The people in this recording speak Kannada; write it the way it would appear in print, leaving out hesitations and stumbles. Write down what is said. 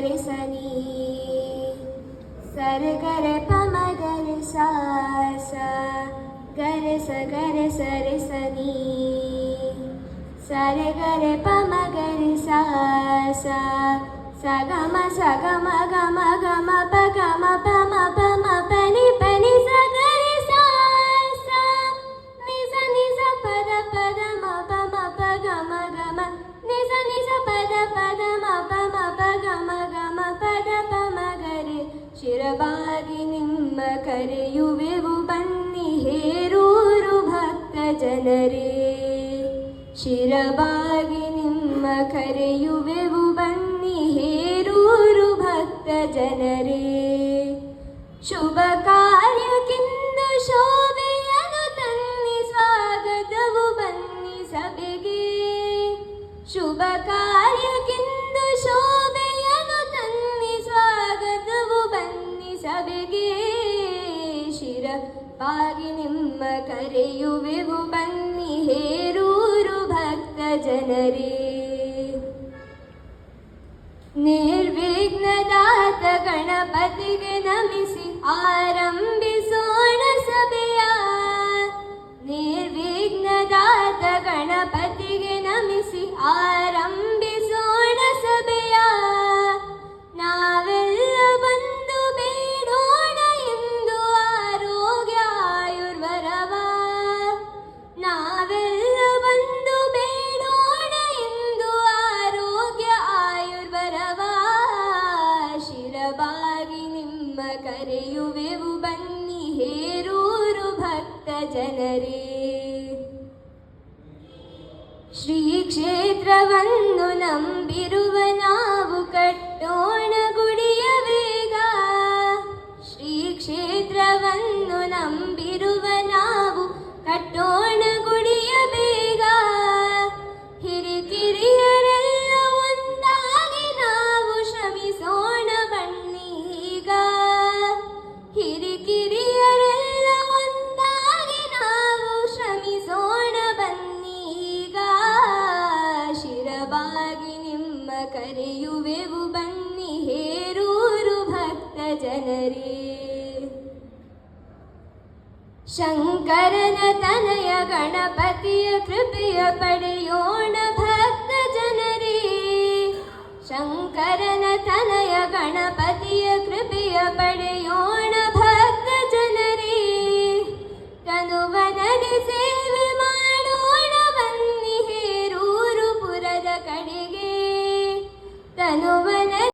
ಗರೆ ಸನಿ ಸರೆ ಗರೆ ಪಮ ಗರೆ ಸಾ ಸ ಗರೆ ಸರೆ ಸನಿ ಸರೆ ಗರೆ ಪಮ ಗರೆ ಸಾ ಸ ಸ ಗಮ ಗಮ ಗಮ ಪ ಗಮ ಪಮ ಪಮ ಪನಿ ಪನಿ ಸ ಗರೆ ಸಾ ಸ ನಿ ಸ ಪದ ಪದ ಮ ಪಮ ಪ ಗಮ ಗಮ ನಿ ಸ ಪದ ಪದ ಮ ಪಮ ಪ ಗಮ ಗಮ ಪದ ಪಮ ಗರೆ ಶಿರಬಾಗಿ ನಿಮ್ಮ ಕರೆಯುವೆವು ಬನ್ನಿ ಹೇರೂರು ಭಕ್ತ ಜನರೇ ಶಿರಬಾಗಿ ನಿಮ್ಮ ಕರೆಯುವೆವು ಬನ್ನಿ ಹೇರೂರು ಭಕ್ತ ಜನರೇ ಶುಭ ಕಾರ್ಯಕ್ಕಿಂದು ಶೋಭೆಯನ್ನು ತನ್ನಿ ಸ್ವಾಗತವು ಬನ್ನಿ ಸಭೆಗೆ ಶುಭ ಕಾರ್ಯಕ್ಕಿಂದು ಶೋಭೆಯನ್ನು ತನ್ನಿ ಸ್ವಾಗತವು ಬನ್ನಿ ಸಭೆಗೆ ಶಿರಬಾಗಿ ನಿಮ್ಮ ಕರೆಯುವೆವು ಬನ್ನಿ ಹೇರೂರು ಭಕ್ತ ಜನರೇ ನಿರ್ವಿಘ್ನದಾತ ಗಣಪತಿಗೆ ನಮಿಸಿ ಆರಂಭಿಸೋಣ ಸಭೆಯ ನಿರ್ವಿಘ್ನದಾತ ಗಣಪತಿಗೆ ನಮಿಸಿ ಆರಂಭಿಸೋಣ ಸಭೆಯ ನಾವೆಲ್ಲ ಬಂದು ಬೇಡೋಣ ಎಂದು ಆರೋಗ್ಯ ಆಯುರ್ವರವ ನಾವೆಲ್ಲ ಬಂದು ಬೇಡೋಣ ಎಂದು ಆರೋಗ್ಯ ಆಯುರ್ವರವ ಶಿರಬಾಗಿ ನಿಮ್ಮ ಕರೆಯುವೆವು ಬನ್ನಿ ಹೇರೂರು ಭಕ್ತ ಜನರೇ ಶ್ರೀ ಕ್ಷೇತ್ರವನ್ನು ನಂಬಿರುವ ನಾವು ಕಟ್ಟೋಣ ಗುಡಿಯ ಬೇಗ ಶ್ರೀ ಕ್ಷೇತ್ರವನ್ನು ನಂಬಿರುವ ನಾವು ಕಟ್ಟೋಣ ಗುಡಿಯ ಬೇಗ ಹಿರಿಕಿರಿಯರೆಲ್ಲ ಒಂದಾಗಿ ನಾವು ಶ್ರಮಿಸೋಣ ಬನ್ನೀಗ ಹಿರಿಕಿರಿಯರೆಲ್ಲ ಒಂದಾಗಿ ನಾವು ಶ್ರಮಿಸೋಣ ಬನ್ನೀಗ ಶಿರಬಾಗಿ ನಿಮ್ಮ ಕರೆಯುವೆವು ಬನ್ನಿ ಹೇರೂರು ಭಕ್ತ ಜನರೇ ಶಂಕರನ ತನಯ ಗಣಪತಿಯ ಕೃಪೆಯ ಪಡೆಯೋಣ ಭಕ್ತ ಜನರೇ ಶಂಕರನ ತನಯ ಗಣಪತಿಯ ಕೃಪೆಯ ಪಡೆಯೋಣ ಭಕ್ತ ಜನರೇ ತನುವನದಿ ಸೇವೆ ಮಾಡೋಣ ಬನ್ನಿ ಹೇರೂರು ಪುರದ ಕಡೆಗೆ ತನು